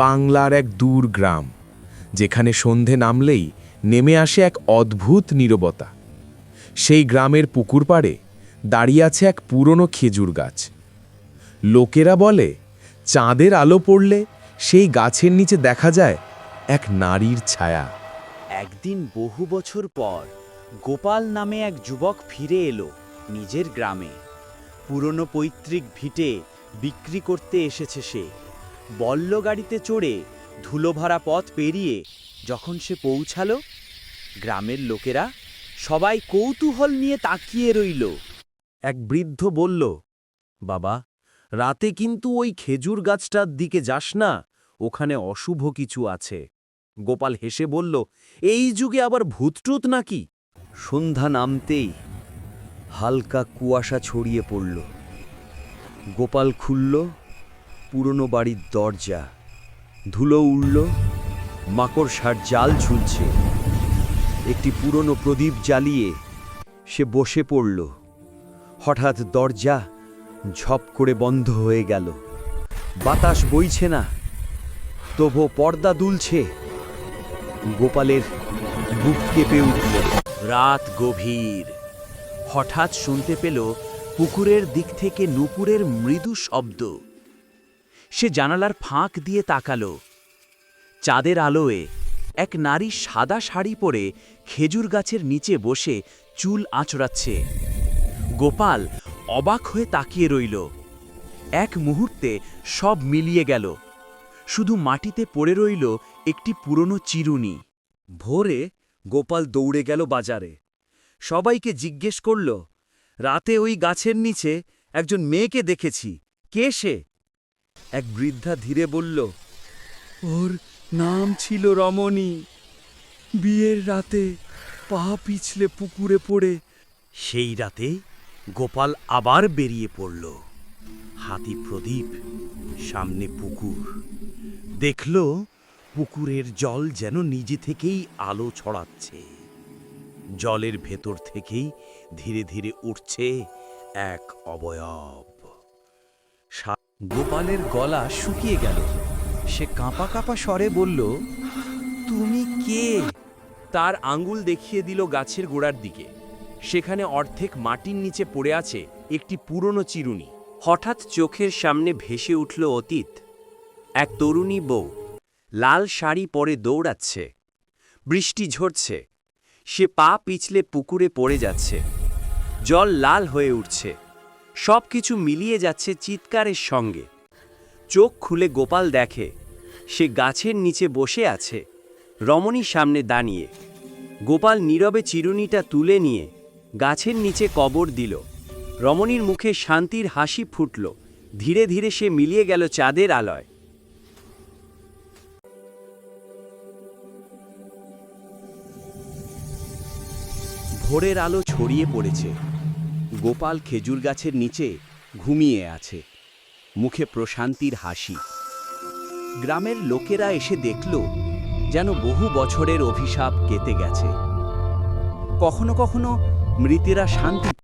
বাংলার এক দূর গ্রাম, যেখানে সন্ধে নামলেই নেমে আসে এক অদ্ভুত নীরবতা। সেই গ্রামের পুকুর পাড়ে দাঁড়িয়ে আছে এক পুরনো খেজুর গাছ। লোকেরা বলে, চাঁদের আলো পড়লে সেই গাছের নিচে দেখা যায় এক নারীর ছায়া। একদিন বহু বছর পর গোপাল নামে এক যুবক ফিরে এলো নিজের গ্রামে। পুরনো পৈতৃক ভিটে বিক্রি করতে এসেছে সে। বল্ল গাড়িতে চড়ে ধুলোভরা পথ পেরিয়ে যখন সে পৌঁছালো, গ্রামের লোকেরা সবাই কৌতূহল নিয়ে তাকিয়ে রইল। এক বৃদ্ধ বলল, বাবা, রাতে কিন্তু ওই খেজুর গাছটার দিকে যাস না, ওখানে অশুভ কিছু আছে। গোপাল হেসে বলল, এই যুগে আবার ভূতটুত নাকি? সন্ধ্যা নামতেই হালকা কুয়াশা ছড়িয়ে পড়ল। গোপাল খুলল পুরনো বাড়ির দরজা। ধুলো উড়ল, মাকড়সার জাল ঝুলছে। একটি পুরনো প্রদীপ জ্বালিয়ে সে বসে পড়ল। হঠাৎ দরজা ঝপ করে বন্ধ হয়ে গেল। বাতাস বইছে না, তবু পর্দা দুলছে। গোপালের বুক কেঁপে উঠল। রাত গভীর। হঠাৎ শুনতে পেল পুকুরের দিক থেকে নূপুরের মৃদু শব্দ। সে জানালার ফাঁক দিয়ে তাকালো। চাঁদের আলোয় এক নারী সাদা শাড়ি পরে খেজুর গাছের নিচে বসে চুল আঁচড়াচ্ছে। গোপাল অবাক হয়ে তাকিয়ে রইল। এক মুহূর্তে সব মিলিয়ে গেল। শুধু মাটিতে পড়ে রইল একটি পুরনো চিরুনি। ভোরে গোপাল দৌড়ে গেল বাজারে। সবাইকে জিজ্ঞেস করল, রাতে ওই গাছের নিচে একজন মেয়েকে দেখেছি, কে সে? এক বৃদ্ধা ধীরে বলল, ওর নাম ছিল রমণী। বিয়ের রাতে পা পিছলে পুকুরে পড়ে। সেই রাতে গোপাল আবার বেরিয়ে পড়ল। হাতি প্রদীপ, সামনে পুকুর। দেখল পুকুরের জল যেন নিজে থেকেই আলো ছড়াচ্ছে। জলের ভেতর থেকেই ধীরে ধীরে উঠছে এক অবয়ব। গোপালের গলা শুকিয়ে গেল। সে কাঁপা কাঁপা স্বরে বলল, তুমি কে? তার আঙ্গুল দেখিয়ে দিল গাছের গোড়ার দিকে। সেখানে অর্ধেক মাটির নিচে পড়ে আছে একটি পুরনো চিরুনি। হঠাৎ চোখের সামনে ভেসে উঠল অতীত। এক তরুণী বউ লাল শাড়ি পরে দৌড়াচ্ছে। বৃষ্টি ঝরছে। সে পা পিছলে পুকুরে পড়ে যাচ্ছে। জল লাল হয়ে উঠছে। সব কিছু মিলিয়ে যাচ্ছে চিৎকারের সঙ্গে। চোখ খুলে গোপাল দেখে সে গাছের নিচে বসে আছে, রমণীর সামনে দাঁড়িয়ে। গোপাল নীরবে চিরুনিটা তুলে নিয়ে গাছের নিচে কবর দিল। রমণীর মুখে শান্তির হাসি ফুটল। ধীরে ধীরে সে মিলিয়ে গেল চাঁদের আলোয়। ভোরের আলো ছড়িয়ে পড়েছে। গোপাল খেজুর গাছের নিচে ঘুমিয়ে আছে, মুখে প্রশান্তির হাসি। গ্রামের লোকেরা এসে দেখল যেন বহু বছরের অভিশাপ কেটে গেছে। কখনো কখনো মৃতেরা শান্তি